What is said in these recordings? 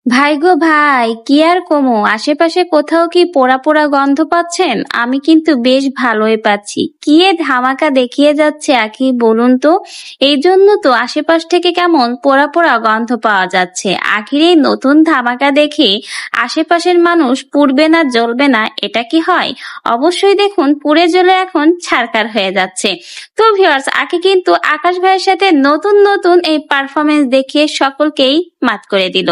ভাই গো ভাই, কি আর কমো, আশেপাশে কোথাও কি পোড়া পোড়া গন্ধ পাচ্ছেন? আমি কিন্তু বেশ ভালোই পাচ্ছি। কি এ ধামাকা দেখিয়ে যাচ্ছে আখি, বলুন তো। এই জন্য তো আশেপাশ থেকে কেমন পোড়া পোড়া গন্ধ পাওয়া যাচ্ছে। আখির এই নতুন ধামাকা দেখে আশেপাশের মানুষ পুড়বে না জ্বলবে না, এটা কি হয়? অবশ্যই দেখুন, পুড়ে জ্বলে এখন ছারকার হয়ে যাচ্ছে। তো ভিউয়ার্স, আখি কিন্তু আকাশ ভাইয়ের সাথে নতুন নতুন এই পারফরমেন্স দেখিয়ে সকলকেই মাত করে দিল।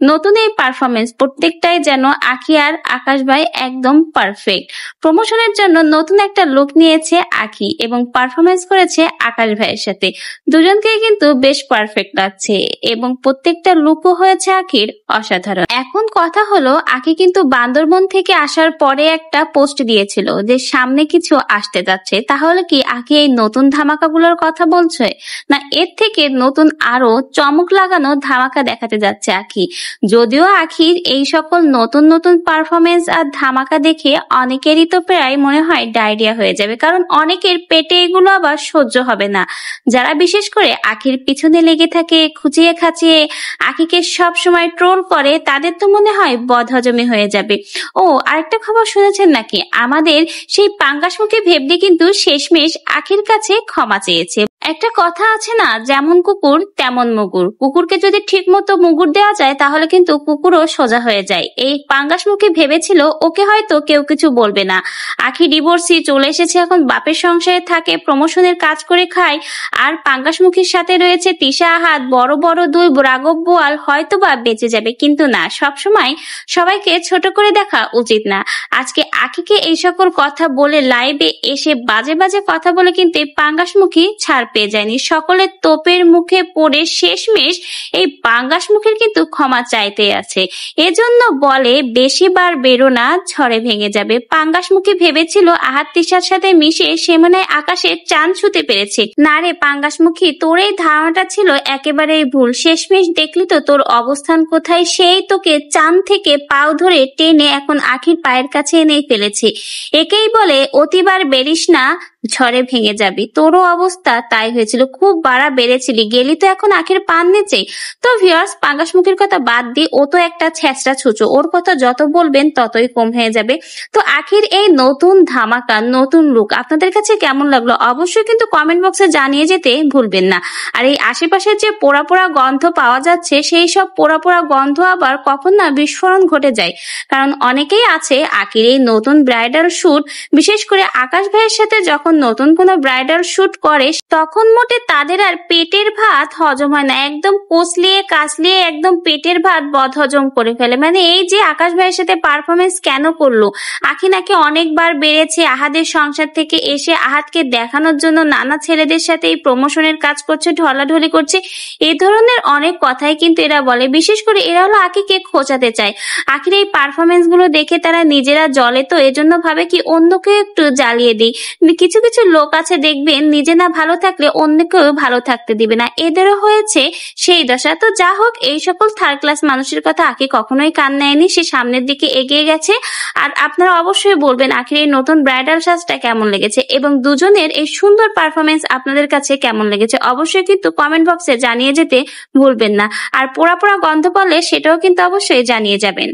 নতুন এই পারফরমেন্স প্রত্যেকটাই যেন আখি আর আকাশ ভাই একদম পারফেক্ট। প্রমোশনের জন্য নতুন একটা লুক নিয়েছে আখি এবং পারফরমেন্স করেছে আকাশ ভাইয়ের সাথে। দুজনকেই কিন্তু বেশ পারফেক্ট লাগছে এবং প্রত্যেকটা লুকও হয়েছে আখির অসাধারণ। এখন কথা হলো, আখি কিন্তু বান্দরবন থেকে আসার পরে একটা পোস্ট দিয়েছিল যে সামনে কিছু আসতে যাচ্ছে। তাহলে কি আখি এই নতুন ধামাকাগুলোর কথা বলছে, না এর থেকে নতুন আরো চমক লাগানো ধামাকা দেখাতে যাচ্ছে আখি? যদিও আখির এই সকল নতুন নতুন পারফরমেন্স আর ধামাকা দেখে অনেকেরই তো প্রায় মনে হয় ডায়রিয়া হয়ে যাবে, কারণ অনেকের পেটে এগুলো আবার সহ্য হবে না। যারা বিশেষ করে আখির পিছনে লেগে থাকে, খুঁচিয়ে খাচিয়ে আখিকে সব সময় ট্রোল করে, তাদের তো মনে হয় বদহজমি হয়ে যাবে। ও আরেকটা খবর শুনেছেন নাকি? আমাদের সেই পাঙ্গাসমুখী ভেবলি কিন্তু শেষমেশ আখির কাছে ক্ষমা চেয়েছে। একটা কথা আছে না, যেমন কুকুর তেমন মুগুর। কুকুরকে যদি ঠিক মতো মুগুর দেওয়া যায় তাহলে কিন্তু কুকুরও সোজা হয়ে যায়। এই পাঙ্গাসমুখী ভেবেছিল ওকে হয়তো কেউ কিছু বলবে না। আখি ডিভোর্সি, চলে এসেছে এখন বাপের সংসারে থাকে, প্রমোশনের কাজ করে খায়, আর পাঙ্গাসমুখীর সাথে রয়েছে তিশা আহাত, বড় বড় দুই রাঘব বোয়াল, হয়তো বা বেঁচে যাবে। কিন্তু না, সবসময় সবাইকে ছোট করে দেখা উচিত না। আজকে আখিকে এই সকল কথা বলে লাইভে এসে বাজে বাজে কথা বলে কিন্তু এই পাঙ্গাসমুখী ছাড় পেয়ে যায়নি। সকলের তোপের মুখে পড়ে শেষমেশ এই পাঙ্গাসমুখীর কিন্তু ক্ষমা চাইতে আছে। এজন্য বলে বেশি বার বেরো না, ঝড়ে ভেঙে যাবে। পাঙ্গাসমুখী ভেবেছিল আহাত তিশার সাথে মিশে সে মনে হয় আকাশে চাঁদ ছুঁতে পেরেছে। না রে পাঙ্গাসমুখী, তোর এই ধারণাটা ছিল একেবারেই ভুল। শেষমেশ দেখলি তো তোর অবস্থান কোথায়। সেই তোকে চাঁদ থেকে পাও ধরে টেনে এখন আখির পায়ের কাছে এনে ফেলেছে। একেই বলে অতিবার বেরিস না, ঝড়ে ভেঙে যাবি। তোরও অবস্থা তাই হয়েছিল, খুব বাড়া বেড়েছিলি, গেলি তো এখন আখের পান নেচে। তো ভিউয়ার্স, পাঙ্গাসমুখীর কথা বাদ দি, ও তো একটা ছেঁচড়া ছুঁচো, ওর কথা যত বলবেন ততই কম হয়ে যাবে। তো আখির এই নতুন ধামাকা, নতুন লুক আপনাদের কাছে কেমন লাগলো অবশ্যই কিন্তু কমেন্ট বক্সে জানিয়ে যেতে ভুলবেন না। আর এই আশেপাশে যে পোড়া পোড়া গন্ধ পাওয়া যাচ্ছে, সেই সব পোড়া পোড়া গন্ধ আবার কখন না বিস্ফোরণ ঘটে যায়। কারণ অনেকেই আছে আখির এই নতুন ব্রাইডাল শুট, বিশেষ করে আকাশ ভাইয়ের সাথে যখন নতুন কোনো ব্রাইডাল শুট করে তখন মোটে তাদের আর পেটের ভাত হজম হয় না, একদম কচলিয়ে কাচলিয়ে একদম পেটের ভাত বদহজম করে ফেলে। মানে এই যে আকাশ ভাইয়ের সাথে পারফরমেন্স কেন করলো, আখি নাকি অনেকবার বেড়েছে, আহাদের সংসার থেকে এসে আহাদকে দেখানোর জন্য নানা ছেলেদের সাথে এই প্রমোশনের কাজ করছে, ঢলাঢলি করছে, এই ধরনের অনেক কথাই কিন্তু এরা বলে। বিশেষ করে এরা হলো আখিকে খোঁচাতে চায়। আখির এই পারফরমেন্স গুলো দেখে তারা নিজেরা জ্বলে, তো এজন্য ভাবে কি অন্যকে একটু জ্বালিয়ে দিই। কিছু কিছু লোক আছে দেখবেন, নিজে না ভালো থাকলে অন্যকেও ভালো থাকতে দিবে না, এদেরও হয়েছে সেই দশা। তো যা হোক, এই সকল থার্ড ক্লাস মানুষের কথা আখি কখনোই কান নেয়নি, সে সামনের দিকে এগিয়ে গেছে। আর আপনারা অবশ্যই বলবেন আখির এই নতুন ব্রাইডাল সাজটা কেমন লেগেছে এবং দুজনের এই সুন্দর পারফরমেন্স আপনাদের কাছে কেমন লেগেছে অবশ্যই কিন্তু কমেন্ট বক্সে জানিয়ে যেতে ভুলবেন না। আর পোড়া পোড়া গন্ধ পেলে সেটাও কিন্তু অবশ্যই জানিয়ে যাবেন।